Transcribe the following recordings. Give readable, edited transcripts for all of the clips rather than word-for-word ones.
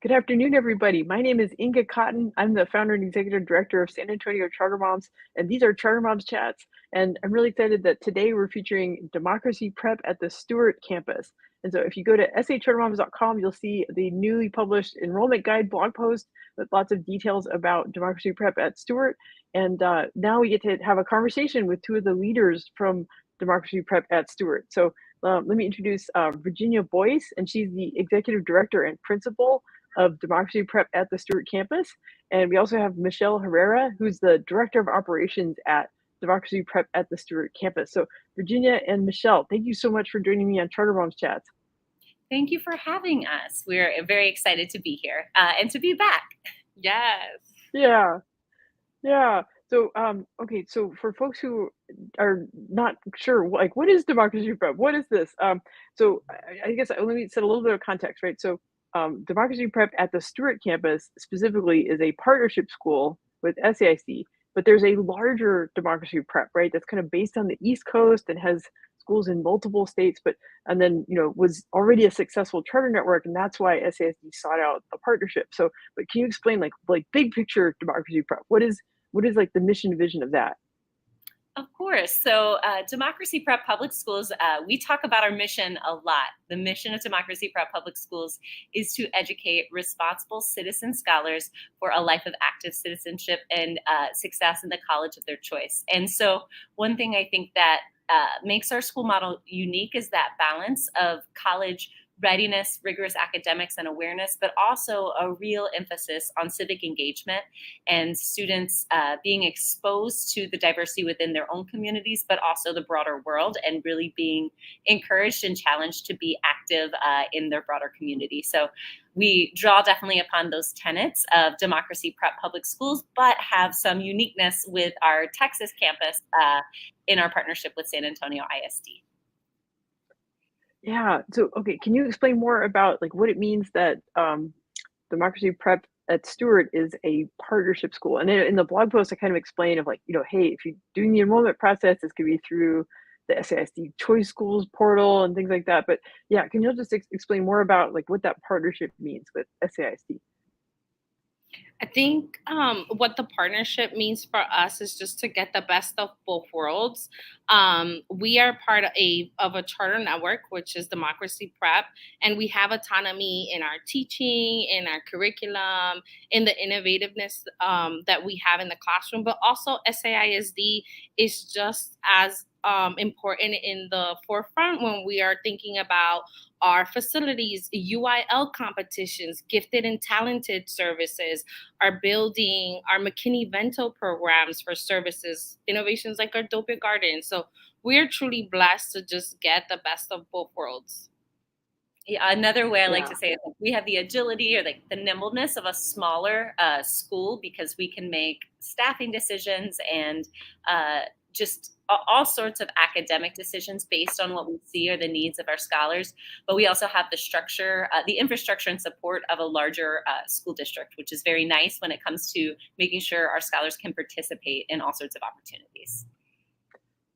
Good afternoon, everybody. My name is Inga Cotton. I'm the founder and executive director of San Antonio Charter Moms, and these are Charter Moms Chats. And I'm really excited that today we're featuring Democracy Prep at the Stewart Campus. And so if you go to sachartermoms.com, you'll see the newly published enrollment guide blog post with lots of details about Democracy Prep at Stewart. And now we get to have a conversation with two of the leaders from Democracy Prep at Stewart. So let me introduce Virginia Boyce, and she's the executive director and principal of Democracy Prep at the Stewart campus. And we also have Michelle Herrera, who's the Director of Operations at Democracy Prep at the Stewart campus. So Virginia and Michelle, thank you so much for joining me on Charter Moms Chats. Thank you for having us. We're very excited to be here and to be back. Yes. Yeah. So, okay, so for folks who are not sure, like, what is Democracy Prep? What is this? So I guess let me set a little bit of context, right? So Democracy Prep at the Stewart campus specifically is a partnership school with SAIC, but there's a larger Democracy Prep, right? That's kind of based on the East Coast and has schools in multiple states, and then was already a successful charter network, and that's why SAIC sought out a partnership. So, but can you explain like big picture Democracy Prep? What is like the mission vision of that? Of course. So Democracy Prep Public Schools, we talk about our mission a lot. The mission of Democracy Prep Public Schools is to educate responsible citizen scholars for a life of active citizenship and success in the college of their choice. And so one thing I think that makes our school model unique is that balance of college readiness, rigorous academics, and awareness, but also a real emphasis on civic engagement and students being exposed to the diversity within their own communities, but also the broader world, and really being encouraged and challenged to be active in their broader community. So we draw definitely upon those tenets of Democracy Prep Public Schools, but have some uniqueness with our Texas campus in our partnership with San Antonio ISD. Yeah. So, okay, can you explain more about like what it means that Democracy Prep at Stewart is a partnership school? And in the blog post, I kind of explain of like, hey, if you're doing the enrollment process, it's going to be through the SAISD Choice Schools portal and things like that. But yeah, can you just explain more about like what that partnership means with SAISD? I think what the partnership means for us is just to get the best of both worlds. We are part of a charter network, which is Democracy Prep, and we have autonomy in our teaching, in our curriculum, in the innovativeness that we have in the classroom. But also SAISD is just as important in the forefront when we are thinking about our facilities, UIL competitions, gifted and talented services, our building, our McKinney-Vento programs for services, innovations like our Dope Garden. So we're truly blessed to just get the best of both worlds. Yeah, another way I like to say it, we have the agility or like the nimbleness of a smaller school because we can make staffing decisions and just all sorts of academic decisions based on what we see are the needs of our scholars. But we also have the structure, the infrastructure and support of a larger school district, which is very nice when it comes to making sure our scholars can participate in all sorts of opportunities.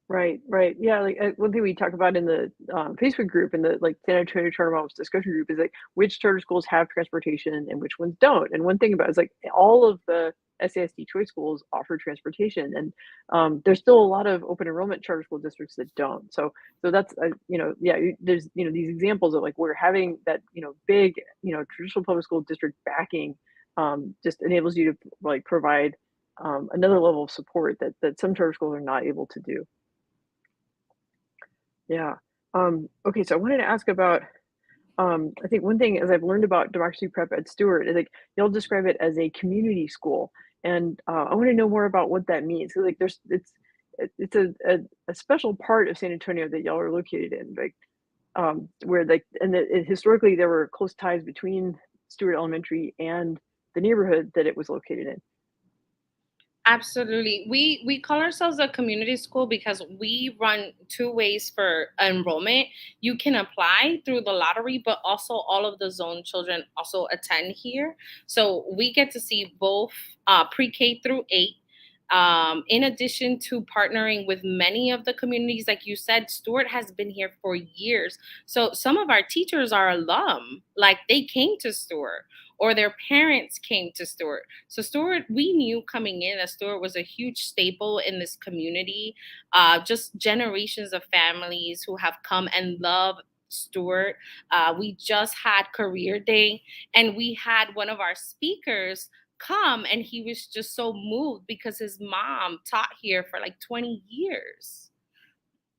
Right. Yeah, like one thing we talk about in the Facebook group and the like San Antonio Charter Moms discussion group is like which charter schools have transportation and which ones don't. And one thing about it is like all of the SASD choice schools offer transportation, and there's still a lot of open enrollment charter school districts that don't. So that's there's these examples of like we're having that big traditional public school district backing just enables you to like provide another level of support that some charter schools are not able to do. Yeah. Okay, so I wanted to ask about, I think one thing as I've learned about Democracy Prep at Stewart is like y'all describe it as a community school, and I want to know more about what that means. So like, it's a special part of San Antonio that y'all are located in, like where like historically there were close ties between Stewart Elementary and the neighborhood that it was located in. Absolutely. We call ourselves a community school because we run two ways for enrollment. You can apply through the lottery, but also all of the zone children also attend here. So we get to see both pre-K through 8. In addition to partnering with many of the communities, like you said, Stewart has been here for years. So some of our teachers are alum, like they came to Stewart, or their parents came to Stewart. So Stewart, we knew coming in that Stewart was a huge staple in this community. Just generations of families who have come and love Stewart. We just had career day, and we had one of our speakers come, and he was just so moved because his mom taught here for like 20 years.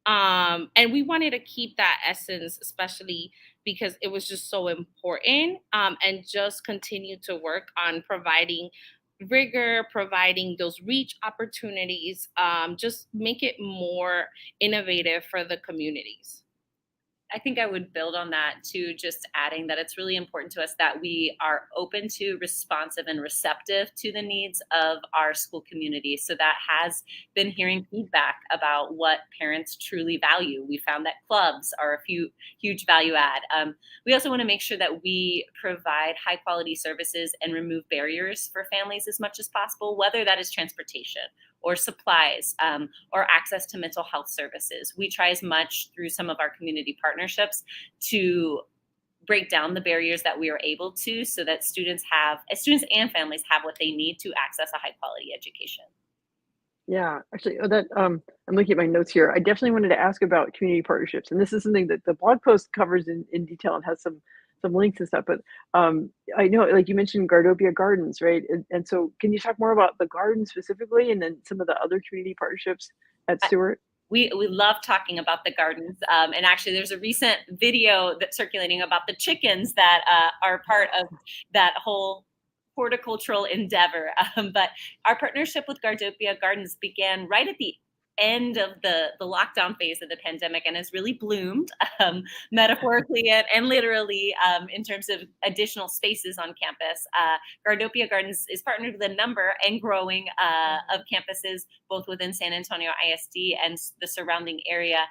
And we wanted to keep that essence, especially because it was just so important, and just continue to work on providing rigor, providing those reach opportunities, just make it more innovative for the communities. I think I would build on that too, just adding that it's really important to us that we are open to, responsive, and receptive to the needs of our school community. So that has been hearing feedback about what parents truly value. We found that clubs are a huge value add. We also want to make sure that we provide high quality services and remove barriers for families as much as possible, whether that is transportation or supplies, or access to mental health services. We try as much through some of our community partnerships to break down the barriers that we are able to, so that students and families have what they need to access a high quality education. Yeah, actually, I'm looking at my notes here. I definitely wanted to ask about community partnerships, and this is something that the blog post covers in detail and has some links and stuff. But I know, like you mentioned, Gardopia Gardens, right? And so, can you talk more about the garden specifically, and then some of the other community partnerships at Stewart? We love talking about the gardens, and actually, there's a recent video that's circulating about the chickens that are part of that whole horticultural endeavor. But our partnership with Gardopia Gardens began right at the end of the lockdown phase of the pandemic, and has really bloomed, metaphorically and literally, in terms of additional spaces on campus. Gardopia Gardens is partnered with a number and growing of campuses, both within San Antonio ISD and the surrounding area.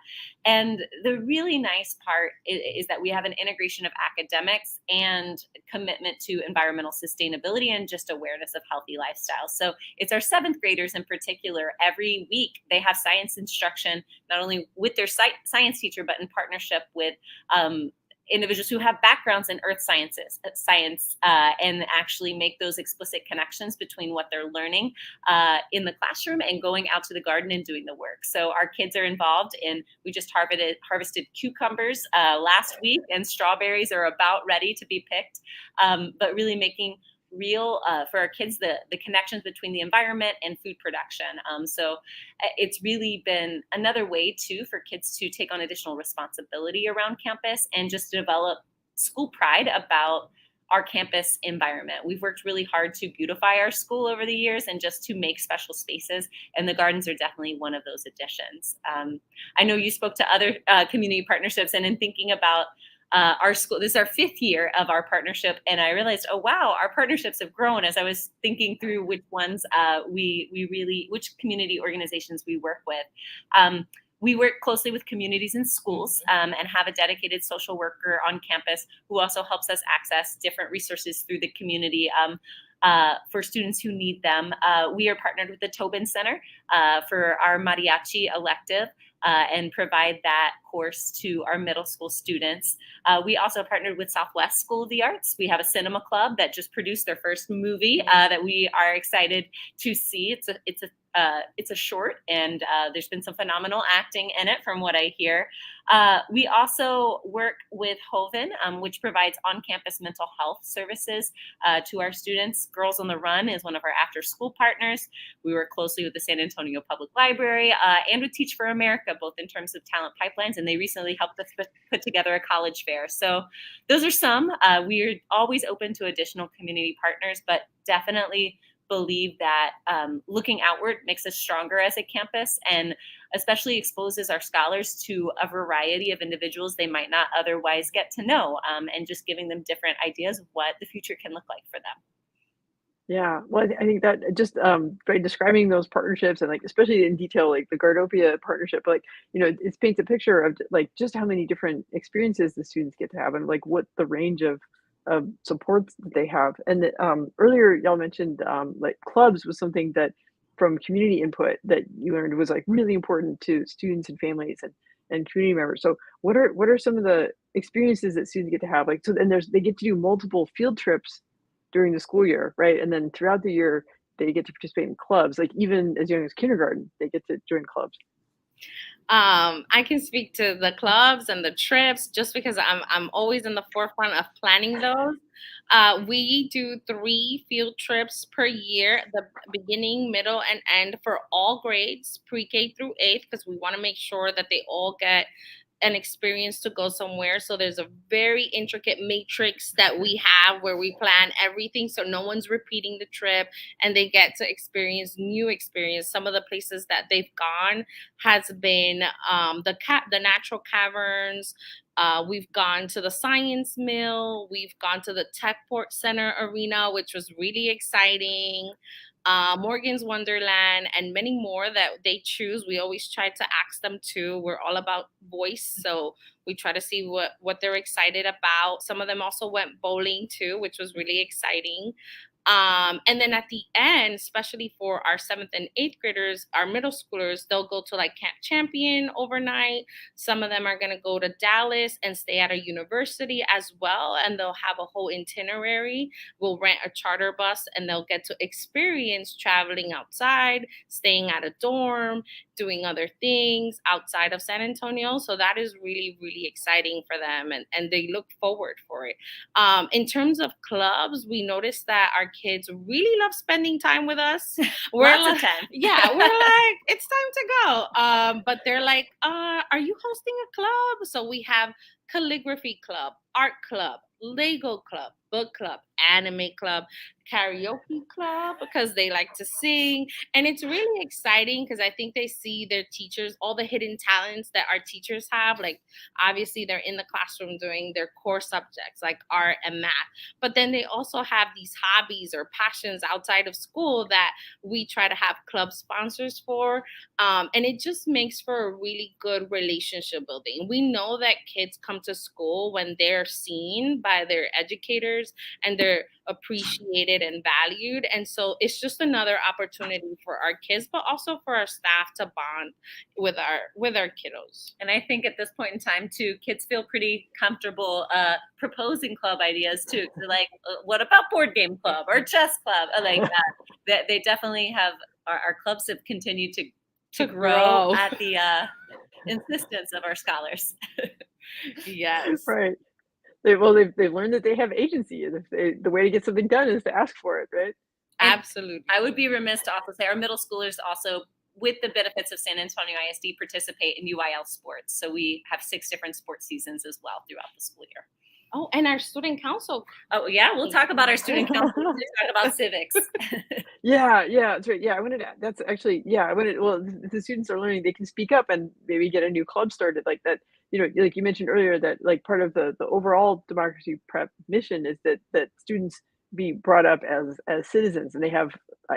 And the really nice part is that we have an integration of academics and commitment to environmental sustainability and just awareness of healthy lifestyles. So it's our seventh graders in particular. Every week they have science instruction, not only with their science teacher, but in partnership with individuals who have backgrounds in earth sciences, and actually make those explicit connections between what they're learning in the classroom and going out to the garden and doing the work. So our kids are involved in, we just harvested cucumbers last week, and strawberries are about ready to be picked, but really making real for our kids the connections between the environment and food production. So it's really been another way too for kids to take on additional responsibility around campus and just develop school pride about our campus environment. We've worked really hard to beautify our school over the years and just to make special spaces, and the gardens are definitely one of those additions. I know you spoke to other community partnerships, and in thinking about our school, this is our 5th year of our partnership, and I realized, oh wow, our partnerships have grown as I was thinking through which ones which community organizations we work with. We work closely with communities and schools, and have a dedicated social worker on campus who also helps us access different resources through the community for students who need them. We are partnered with the Tobin Center for our mariachi elective, and provide that course to our middle school students. We also partnered with Southwest School of the Arts. We have a cinema club that just produced their first movie that we are excited to see. It's a short, and there's been some phenomenal acting in it from what I hear. We also work with Hoven, which provides on-campus mental health services to our students. Girls on the Run is one of our after-school partners. We work closely with the San Antonio Public Library and with Teach for America, both in terms of talent pipelines, and they recently helped us put together a college fair. So those are some. We are always open to additional community partners, but definitely believe that looking outward makes us stronger as a campus, and especially exposes our scholars to a variety of individuals they might not otherwise get to know, and just giving them different ideas of what the future can look like for them. Yeah, well, I think that just by describing those partnerships, and like especially in detail, like the Gardopia partnership, like it paints a picture of like just how many different experiences the students get to have, and like what the range of supports that they have. And earlier y'all mentioned like clubs was something that from community input that you learned was like really important to students and families and community members. So what are some of the experiences that students get to have? Like, so, and they get to do multiple field trips during the school year, right? And then throughout the year, they get to participate in clubs, like even as young as kindergarten, they get to join clubs. I can speak to the clubs and the trips just because I'm always in the forefront of planning those. We do 3 field trips per year, the beginning, middle, and end for all grades, pre-K through 8th, because we want to make sure that they all get an experience to go somewhere. So there's a very intricate matrix that we have where we plan everything so no one's repeating the trip and they get to experience new experience. Some of the places that they've gone has been the natural caverns. We've gone to the Science Mill. We've gone to the Techport Center Arena, which was really exciting. Morgan's Wonderland, and many more that they choose. We always try to ask them to. We're all about voice, so we try to see what they're excited about. Some of them also went bowling too, which was really exciting. And then at the end, especially for our 7th and 8th graders, our middle schoolers, they'll go to like Camp Champion overnight. Some of them are going to go to Dallas and stay at a university as well. And they'll have a whole itinerary. We'll rent a charter bus and they'll get to experience traveling outside, staying at a dorm, doing other things outside of San Antonio. So that is really, really exciting for them. And they look forward for it. In terms of clubs, we noticed that our kids really love spending time with us. We're Lots of time. Yeah, we're like, it's time to go. But they're like, are you hosting a club? So we have calligraphy club, art club, Lego club, book club, anime club, karaoke club, because they like to sing. And it's really exciting because I think they see their teachers, all the hidden talents that our teachers have. Like, obviously, they're in the classroom doing their core subjects like art and math. But then they also have these hobbies or passions outside of school that we try to have club sponsors for. And it just makes for a really good relationship building. We know that kids come to school when they're seen by their educators and they're appreciated and valued. And so it's just another opportunity for our kids, but also for our staff to bond with our kiddos. And I think at this point in time too, kids feel pretty comfortable proposing club ideas too. They're like, what about board game club or chess club? Like that. They definitely have, our clubs have continued to grow at the insistence of our scholars. Yes. Right. They've learned that they have agency, and the way to get something done is to ask for it, right? And absolutely. I would be remiss to also say our middle schoolers also, with the benefits of San Antonio ISD, participate in UIL sports. So we have 6 different sports seasons as well throughout the school year. Oh, and our student council. Oh, yeah, we'll talk about our student council. We'll talk about civics. Yeah, that's right. Yeah, that's actually, well, the students are learning, they can speak up and maybe get a new club started like that. Like you mentioned earlier, that like part of the overall democracy prep mission is that students be brought up as citizens, and they have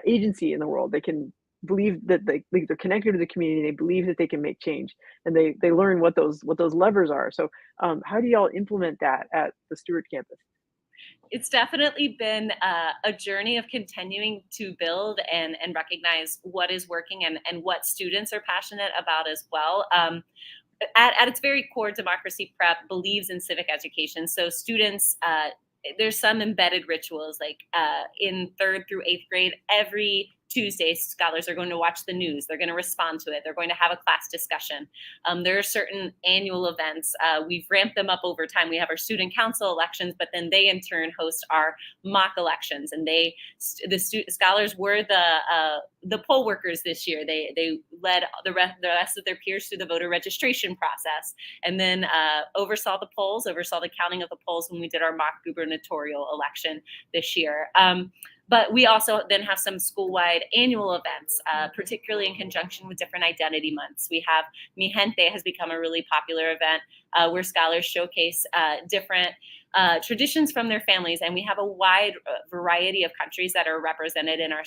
agency in the world. They can believe that they're connected to the community. They believe that they can make change, and they learn what those levers are. So how do y'all implement that at the Stewart campus? It's definitely been a journey of continuing to build and recognize what is working and what students are passionate about as well. At its very core, democracy prep believes in civic education. So students, there's some embedded rituals, like in 3rd through 8th grade, every Tuesday, scholars are going to watch the news. They're going to respond to it. They're going to have a class discussion. There are certain annual events. We've ramped them up over time. We have our student council elections, but then they in turn host our mock elections. And scholars were the poll workers this year. They led the rest of their peers through the voter registration process, and then oversaw the polls, oversaw the counting of the polls when we did our mock gubernatorial election this year. But we also then have some school-wide annual events, particularly in conjunction with different identity months. We have Mi Gente has become a really popular event where scholars showcase different traditions from their families. And we have a wide variety of countries that are represented in our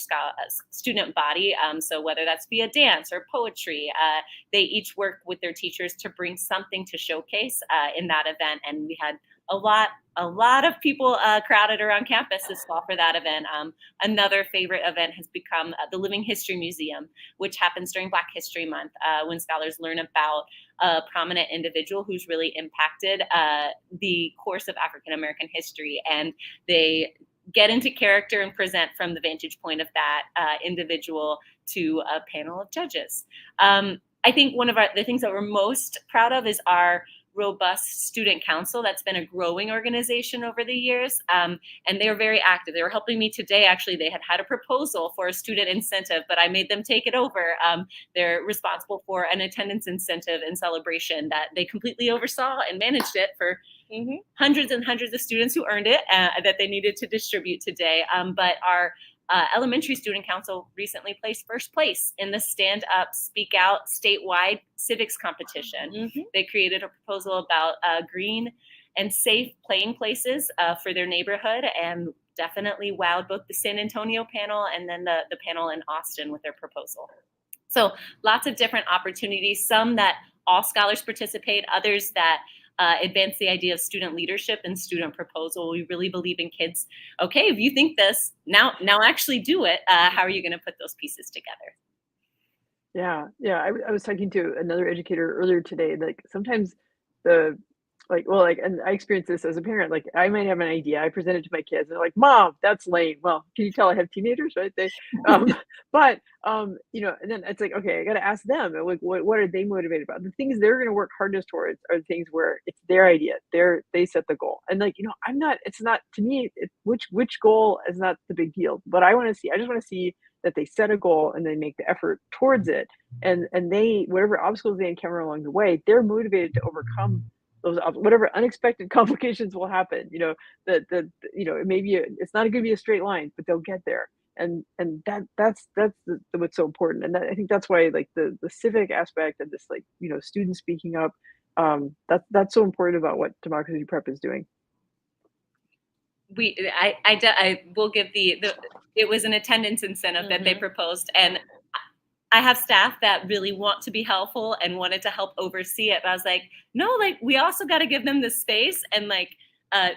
student body. So whether that's via dance or poetry, they each work with their teachers to bring something to showcase in that event. And we had a lot of people crowded around campus this fall for that event. Another favorite event has become the Living History Museum, which happens during Black History Month, when scholars learn about a prominent individual who's really impacted the course of African American history, and they get into character and present from the vantage point of that individual to a panel of judges. I think one of the things that we're most proud of is our robust student council. That's been a growing organization over the years, and they are very active. They were helping me today. Actually, they had a proposal for a student incentive, but I made them take it over. They're responsible for an attendance incentive and celebration that they completely oversaw and managed it for hundreds and hundreds of students who earned it that they needed to distribute today. But our elementary student council recently placed first place in the Stand Up, Speak Out statewide civics competition. They created a proposal about green and safe playing places for their neighborhood, and definitely wowed both the San Antonio panel and then the panel in Austin with their proposal. So lots of different opportunities, some that all scholars participate, others that advance the idea of student leadership and student proposal. We really believe in kids. Okay, if you think this, now actually do it. How are you going to put those pieces together? Yeah. I was talking to another educator earlier today. Like sometimes and I experienced this as a parent. Like I might have an idea, I present it to my kids, and they're like, "Mom, that's lame." Well, can you tell I have teenagers, right? And then it's like, okay, I got to ask them. Like, what are they motivated about? The things they're going to work hardest towards are the things where it's their idea. They set the goal, and I'm not. It's not to me. Which goal is not the big deal. But I just want to see that they set a goal and they make the effort towards it, and they whatever obstacles they encounter along the way, they're motivated to overcome those whatever unexpected complications will happen. It may be it's not going to be a straight line, but they'll get there. And that's what's so important. And I think that's why like the civic aspect of this, students speaking up, that's so important about what Democracy Prep is doing. I will give it was an attendance incentive that they proposed, and I have staff that really want to be helpful and wanted to help oversee it. But I was like, no, like we also got to give them the space, and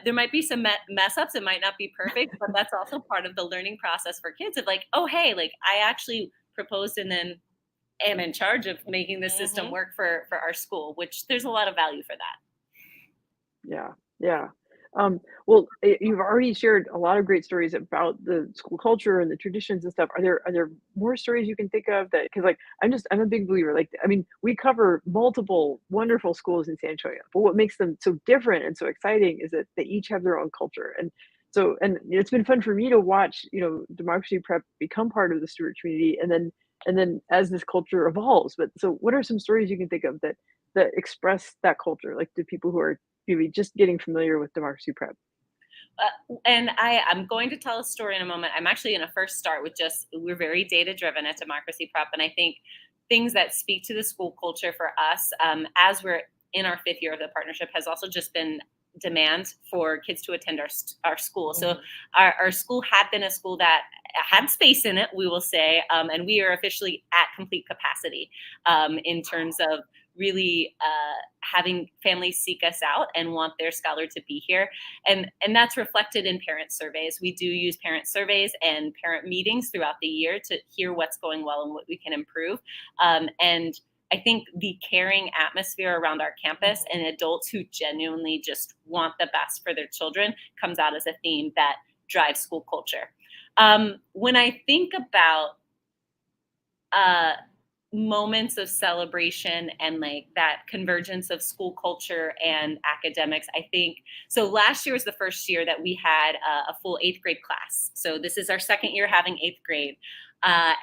there might be some mess ups. It might not be perfect, but that's also part of the learning process for kids of like, oh, hey, like I actually proposed and then am in charge of making the system work for our school, which there's a lot of value for that. Yeah. You've already shared a lot of great stories about the school culture and the traditions and stuff. Are there more stories you can think of that? Because I'm a big believer. We cover multiple wonderful schools in San Antonio, but what makes them so different and so exciting is that they each have their own culture. And it's been fun for me to watch, Democracy Prep become part of the Stewart community, and then as this culture evolves. But so, what are some stories you can think of that express that culture, like to people who are maybe just getting familiar with Democracy Prep? And I'm going to tell a story in a moment. I'm actually going to first start with we're very data driven at Democracy Prep. And I think things that speak to the school culture for us, as we're in our 5th year of the partnership, has also just been demand for kids to attend our school. So our school had been a school that had space in it, we will say, and we are officially at complete capacity in terms of really having families seek us out and want their scholar to be here. And that's reflected in parent surveys. We do use parent surveys and parent meetings throughout the year to hear what's going well and what we can improve. And I think the caring atmosphere around our campus and adults who genuinely just want the best for their children comes out as a theme that drives school culture. When I think about moments of celebration and like that convergence of school culture and academics, I think, so last year was the first year that we had a full 8th grade class. So this is our 2nd year having 8th grade.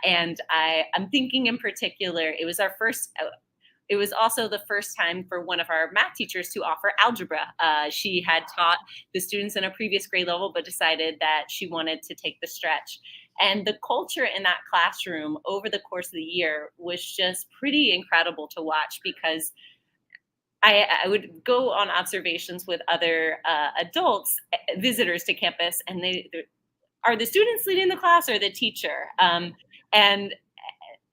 And I'm thinking in particular, it was also the first time for one of our math teachers to offer algebra. She had taught the students in a previous grade level, but decided that she wanted to take the stretch. And the culture in that classroom over the course of the year was just pretty incredible to watch, because I would go on observations with other adults, visitors to campus, and are the students leading the class or the teacher? And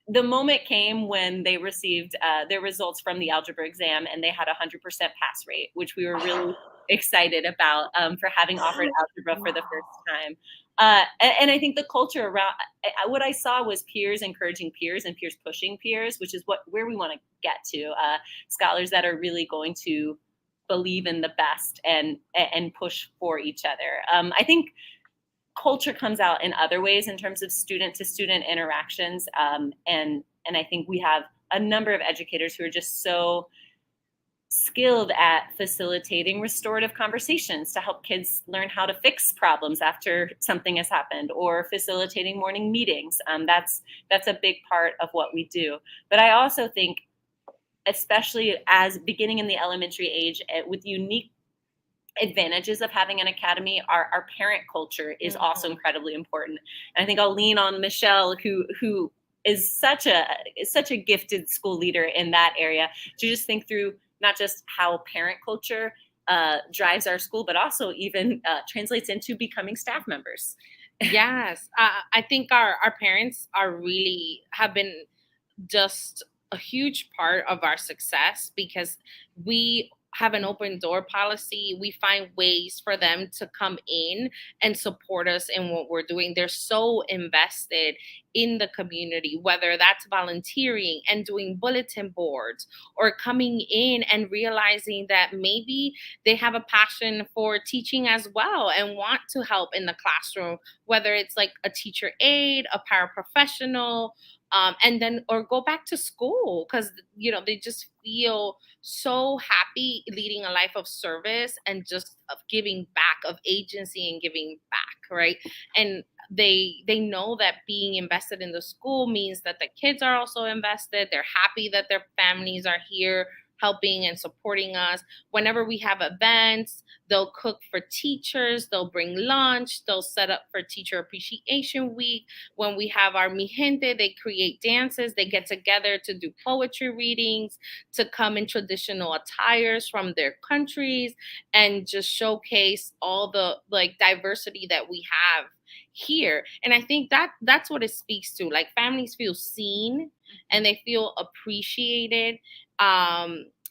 the moment came when they received their results from the algebra exam, and they had 100% pass rate, which we were really excited about for having offered algebra for the first time. And I think the culture around what I saw was peers encouraging peers and peers pushing peers, which is where we want to get to. Scholars that are really going to believe in the best and push for each other. I think culture comes out in other ways in terms of student to student interactions. And I think we have a number of educators who are just so skilled at facilitating restorative conversations to help kids learn how to fix problems after something has happened, or facilitating morning meetings. That's a big part of what we do. But I also think, especially as beginning in the elementary age, with unique advantages of having an academy, our parent culture is also incredibly important. And I think I'll lean on Michelle, who is such a gifted school leader in that area, to just think through not just how parent culture drives our school, but also even translates into becoming staff members. Yes, I think our parents have been just a huge part of our success, because we have an open door policy. We find ways for them to come in and support us in what we're doing. They're so invested in the community, whether that's volunteering and doing bulletin boards, or coming in and realizing that maybe they have a passion for teaching as well and want to help in the classroom, whether it's like a teacher aide, a paraprofessional, and then or go back to school, because they just feel so happy leading a life of service and just of giving back, of agency and giving back, right? And they know that being invested in the school means that the kids are also invested. They're happy that their families are here helping and supporting us. Whenever we have events, they'll cook for teachers, they'll bring lunch, they'll set up for Teacher Appreciation Week. When we have our Mi Gente, they create dances, they get together to do poetry readings, to come in traditional attires from their countries, and just showcase all the diversity that we have here. And I think that's what it speaks to. Like, families feel seen and they feel appreciated.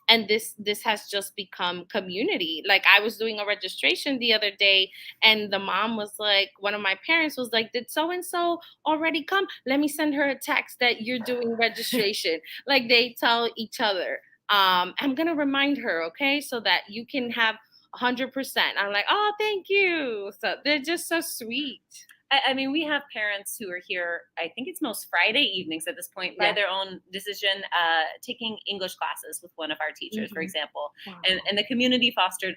And this has just become community. Like, I was doing a registration the other day, and the mom was like, one of my parents was like, did so and so already come? Let me send her a text that you're doing registration. Like, they tell each other, I'm gonna remind her, okay, so that you can have 100%. I'm like, oh, thank you. So they're just so sweet. I mean, we have parents who are here, I think it's most Friday evenings at this point, by their own decision, taking English classes with one of our teachers, for example. Wow. And the community fostered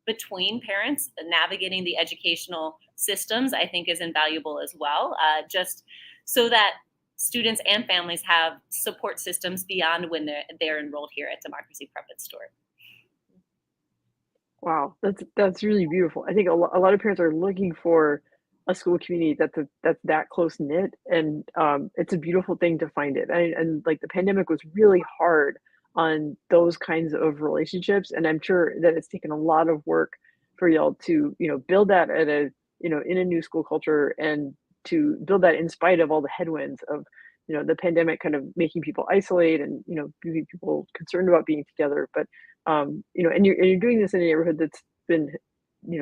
between parents navigating the educational systems, I think, is invaluable as well, just so that students and families have support systems beyond when they're enrolled here at Democracy Prep at Stewart. Wow, that's really beautiful. I think a lot of parents are looking for a school community that's that close knit, and it's a beautiful thing to find it. And like, the pandemic was really hard on those kinds of relationships, and I'm sure that it's taken a lot of work for y'all to build that at a in a new school culture, and to build that in spite of all the headwinds of the pandemic kind of making people isolate, and making people concerned about being together. But and you're doing this in a neighborhood that's been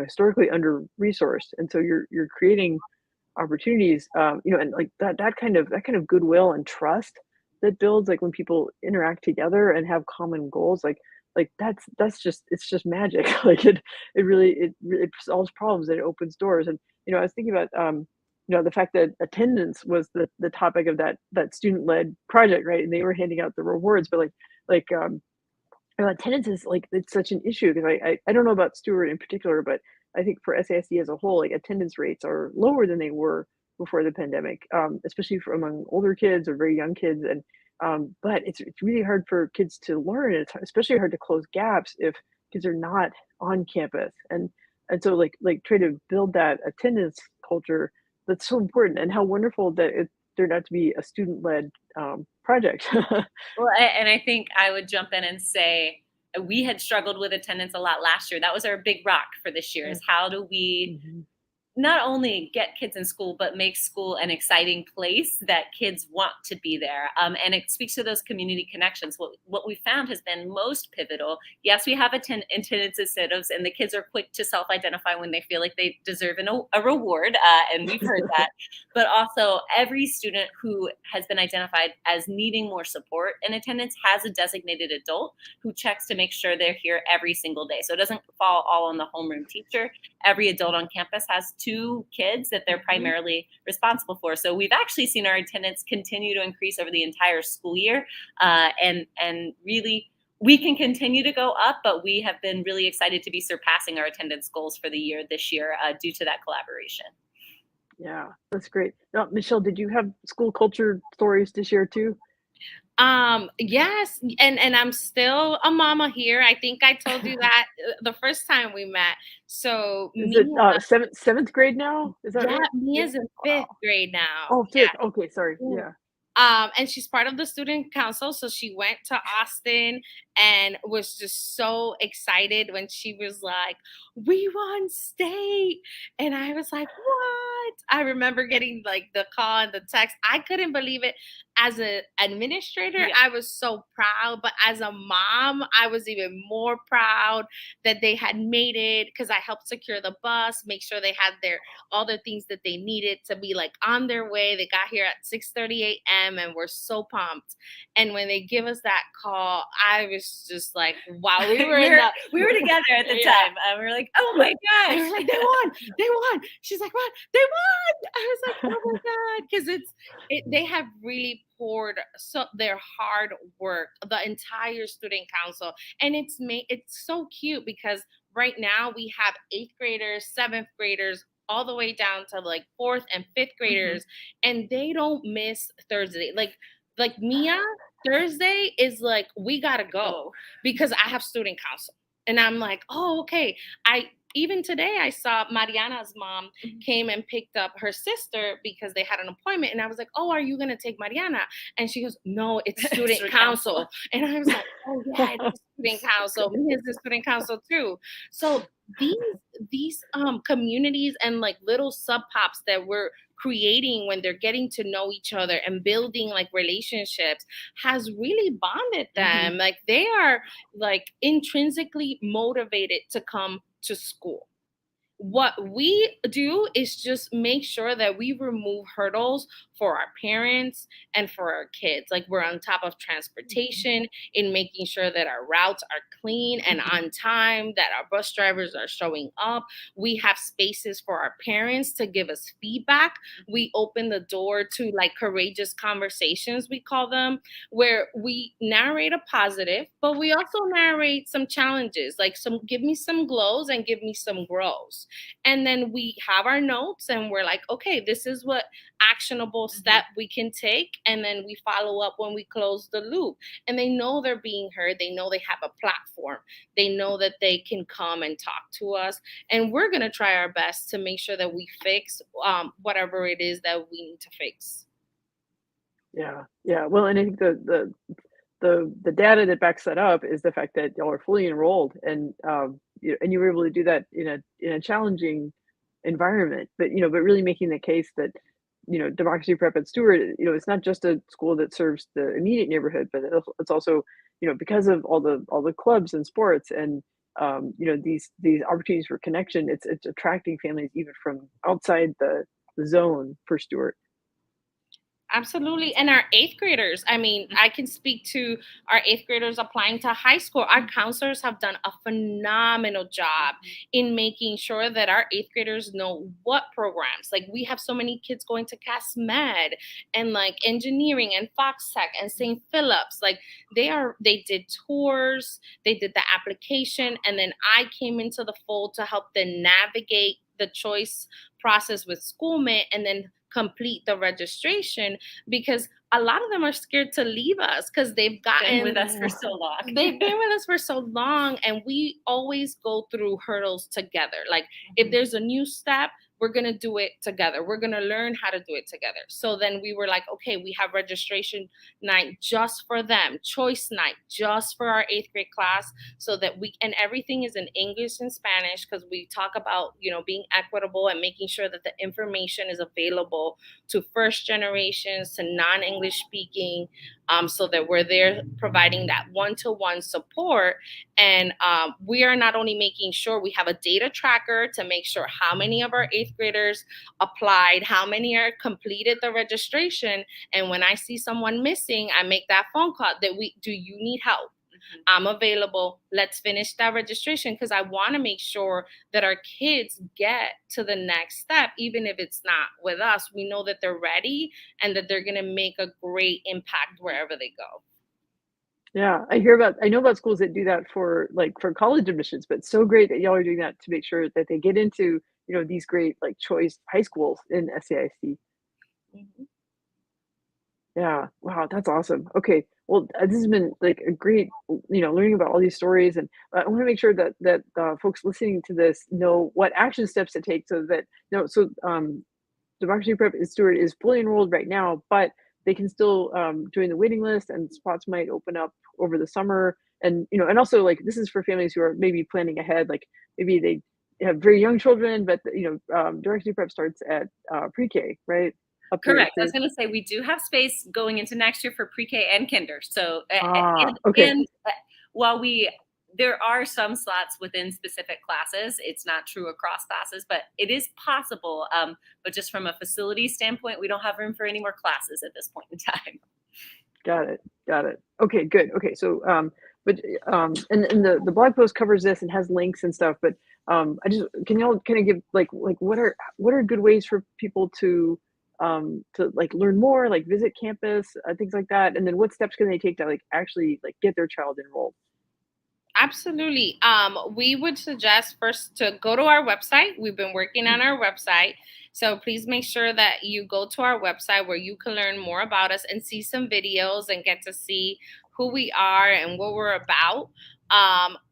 historically under resourced, and so you're creating opportunities, and like that kind of goodwill and trust that builds, like, when people interact together and have common goals, like that's just, it's just magic. Like, it really solves problems, and it opens doors. And I was thinking about the fact that attendance was the topic of that student-led project, right? And they were handing out the rewards, but attendance is, like, it's such an issue, because I don't know about Stewart in particular, but I think for SASD as a whole, like, attendance rates are lower than they were before the pandemic, especially for among older kids or very young kids. And but it's really hard for kids to learn. It's especially hard to close gaps if kids are not on campus. And so, like try to build that attendance culture that's so important. And how wonderful that it turned out to be a student-led project. Well, and I think I would jump in and say, we had struggled with attendance a lot last year. That was our big rock for this year, is how do we not only get kids in school, but make school an exciting place that kids want to be there. And it speaks to those community connections. What we found has been most pivotal. Yes, we have attendance incentives, and the kids are quick to self-identify when they feel like they deserve a reward, and we've heard that. But also, every student who has been identified as needing more support in attendance has a designated adult who checks to make sure they're here every single day. So it doesn't fall all on the homeroom teacher. Every adult on campus has 2 kids that they're primarily responsible for. So we've actually seen our attendance continue to increase over the entire school year, and really we can continue to go up, but we have been really excited to be surpassing our attendance goals for the year this year due to that collaboration. Yeah, that's great. Now, Michelle, did you have school culture stories to share too? Yes, and I'm still a mama here. I think I told you that the first time we met. So Is it Mia, seventh grade now? Is that yeah, right? Yeah. Mia's in fifth Wow. grade now. Oh, Yeah. fifth. Okay, sorry. Yeah. And she's part of the student council. So she went to Austin and was just so excited when she was like, "We won state." And I was like, "What?" I remember getting like the call and the text. I couldn't believe it. As an administrator, Yeah. I was so proud. But as a mom, I was even more proud that they had made it because I helped secure the bus, make sure they had all the things that they needed to be like on their way. They got here at 6:30 a.m. and we're so pumped. And when they give us that call, I was just like, wow, we were together at the time. We were like, oh my I was gosh. like, they won. She's like, what? They won. I was like, oh my God. Because they have really poured their hard work, the entire student council. And it's so cute because right now we have 8th graders, 7th graders, all the way down to like 4th and 5th graders, and they don't miss Thursday. Like Mia, Thursday is like, we gotta go because I have student council. And I'm like, oh, okay. Even today I saw Mariana's mom came and picked up her sister because they had an appointment. And I was like, oh, are you gonna take Mariana? And she goes, no, it's student council. And I was like, oh yeah, it's student council. Mia's the student council too. So these communities and like little sub pops that we're creating when they're getting to know each other and building like relationships has really bonded them. Like they are like intrinsically motivated to come to school. What we do is just make sure that we remove hurdles for our parents and for our kids. Like we're on top of transportation in making sure that our routes are clean and on time, that our bus drivers are showing up. We have spaces for our parents to give us feedback. We open the door to like courageous conversations, we call them, where we narrate a positive, but we also narrate some challenges, like give me some glows and give me some grows. And then we have our notes and we're like, okay, this is what actionable step we can take. And then we follow up when we close the loop. And they know they're being heard. They know they have a platform. They know that they can come and talk to us. And we're going to try our best to make sure that we fix whatever it is that we need to fix. Yeah. Well, and I think the data that backs that up is the fact that y'all are fully enrolled, and you were able to do that in a challenging environment, but really making the case that Democracy Prep at Stewart, it's not just a school that serves the immediate neighborhood, but it's also because of all the clubs and sports and these opportunities for connection, it's attracting families even from outside the zone for Stewart. Absolutely. And our 8th graders, I mean, I can speak to our 8th graders applying to high school. Our counselors have done a phenomenal job in making sure that our 8th graders know what programs. Like we have so many kids going to Cass Med and like engineering and Fox Tech and St. Philip's. Like they did tours, they did the application, and then I came into the fold to help them navigate the choice process with Schoolmate and then complete the registration, because a lot of them are scared to leave us because they've been with us for so long. They've been with us for so long, and we always go through hurdles together. Like if there's a new step, we're going to do it together. We're going to learn how to do it together. So then we were like, okay, we have registration night just for them, choice night just for our 8th grade class, so that and everything is in English and Spanish because we talk about, being equitable and making sure that the information is available to first generations, to non-English speaking, so that we're there providing that one-to-one support. And we are not only making sure we have a data tracker to make sure how many of our 8th graders applied, how many are completed the registration. And when I see someone missing, I make that phone call do you need help? I'm available. Let's finish that registration, because I want to make sure that our kids get to the next step, even if it's not with us. We know that they're ready and that they're going to make a great impact wherever they go. Yeah, I know about schools that do that for college admissions, but it's so great that y'all are doing that to make sure that they get into, these great like choice high schools in SAIC. Mm-hmm. Yeah, wow, that's awesome. Okay, well, this has been like a great, learning about all these stories, and I want to make sure that folks listening to this know what action steps to take, so that Democracy Prep in Stewart is fully enrolled right now, but they can still join the waiting list, and spots might open up over the summer. And and also, like, this is for families who are maybe planning ahead, like maybe they have very young children, but Democracy Prep starts at pre-K, right? Up to Correct. eighth I was grade. going to say we do have space going into next year for pre-K and kinder. So Okay. while there are some slots within specific classes, it's not true across classes, but it is possible. But just from a facility standpoint, we don't have room for any more classes at this point in time. Got it. Got it. Okay, good. Okay, so and the blog post covers this and has links and stuff, but can y'all kind of give like what are good ways for people to like learn more, like visit campus, things like that, and then what steps can they take to like actually like get their child enrolled? Absolutely. We would suggest first to go to our website. We've been working on our website. So please make sure that you go to our website where you can learn more about us and see some videos and get to see who we are and what we're about.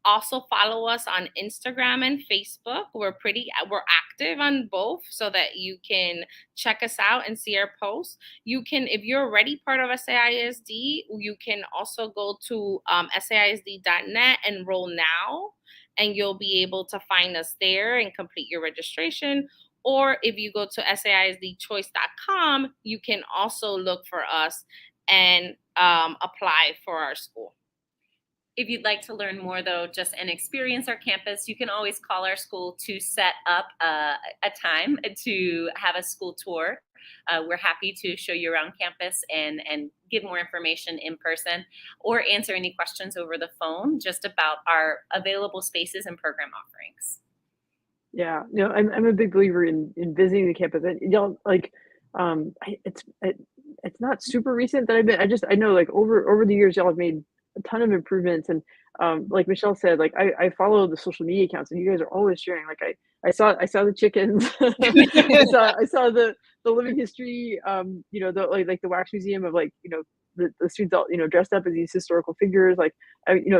Also follow us on Instagram and Facebook. We're active on both, so that you can check us out and see our posts. You can, if you're already part of SAISD, you can also go to SAISD.net, enroll now, and you'll be able to find us there and complete your registration. Or if you go to SAISDchoice.com, you can also look for us and apply for our school. If you'd like to learn more, though, and experience our campus, you can always call our school to set up a time to have a school tour. We're happy to show you around campus and give more information in person, or answer any questions over the phone just about our available spaces and program offerings. Yeah, I'm a big believer in visiting the campus. And y'all like, it's not super recent that I've been. I know like over the years y'all have made a ton of improvements, and like Michelle said, like I follow the social media accounts, and you guys are always sharing. Like I saw the chickens, I saw the living history, the like the wax museum of like the students all dressed up as these historical figures, like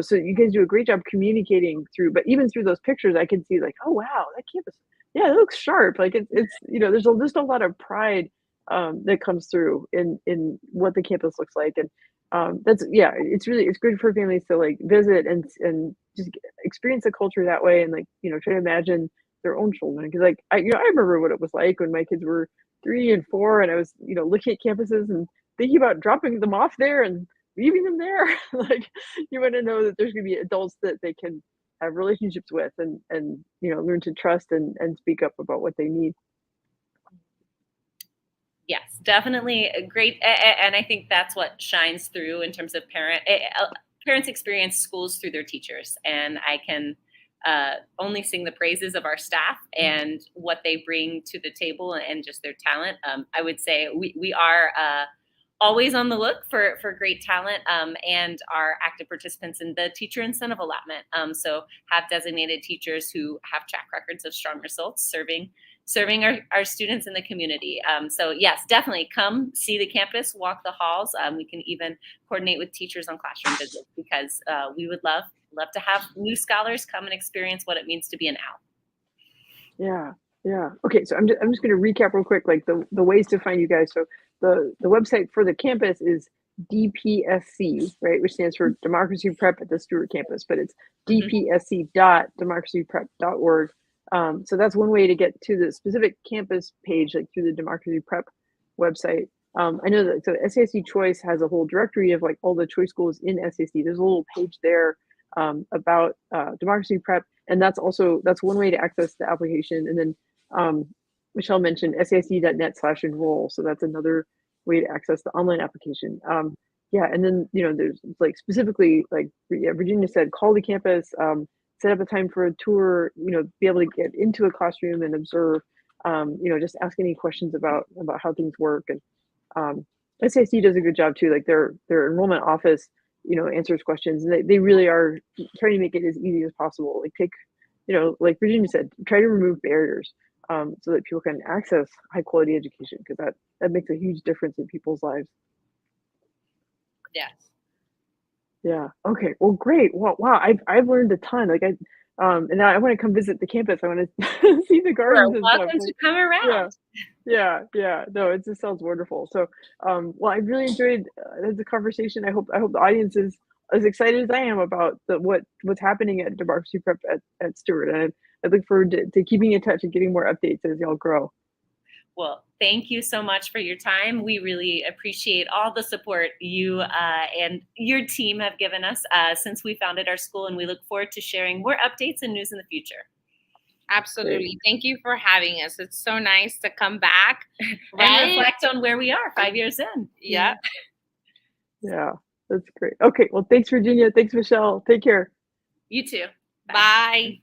so you guys do a great job communicating through, but even through those pictures I can see like, oh wow, that campus, yeah, it looks sharp, like it's there's just a lot of pride that comes through in what the campus looks like. And it's good for families to like visit and just experience the culture that way, and like try to imagine their own children, because like I remember what it was like when my kids were 3 and 4, and I was looking at campuses and thinking about dropping them off there and leaving them there. Like, you want to know that there's going to be adults that they can have relationships with, and learn to trust and speak up about what they need. Yes, definitely a great, and I think that's what shines through in terms of parents experience schools through their teachers, and I can only sing the praises of our staff and what they bring to the table and just their talent. I would say we are always on the look for great talent, and are active participants in the teacher incentive allotment. So have designated teachers who have track records of strong results serving our students in the community. So yes, definitely come see the campus, walk the halls. We can even coordinate with teachers on classroom visits, because we would love to have new scholars come and experience what it means to be an OWL. Yeah. Okay, so I'm just going to recap real quick, like the ways to find you guys. So the website for the campus is DPSC, right, which stands for Democracy Prep at the Stewart Campus, but it's dpsc.democracyprep.org. So that's one way to get to the specific campus page, like through the Democracy Prep website. I know that so SAIC Choice has a whole directory of like all the choice schools in SAIC. There's a little page there about Democracy Prep, and that's one way to access the application. And then Michelle mentioned SAIC.net/enroll, so that's another way to access the online application. Yeah, and then, there's like specifically like Virginia said, call the campus, set up a time for a tour, be able to get into a classroom and observe, just ask any questions about how things work. And SAC does a good job too. Like their enrollment office, answers questions, and they really are trying to make it as easy as possible. Like take, like Virginia said, try to remove barriers, so that people can access high quality education, because that makes a huge difference in people's lives. Yes. Yeah. Okay. Well, great. Well, wow. I've learned a ton. Like and now I want to come visit the campus. I want to see the You're gardens and stuff. welcome to come Yeah. around. Yeah. No, it just sounds wonderful. So, well, I really enjoyed the conversation. I hope the audience is as excited as I am about what's happening at Democracy Prep at Stewart. And I look forward to keeping in touch and getting more updates as y'all grow. Well, thank you so much for your time. We really appreciate all the support you and your team have given us since we founded our school, and we look forward to sharing more updates and news in the future. Absolutely. Great. Thank you for having us. It's so nice to come back, right? And reflect on where we are 5 years in. Yeah. Yeah, that's great. Okay. Well, thanks, Virginia. Thanks, Michelle. Take care. You too. Bye.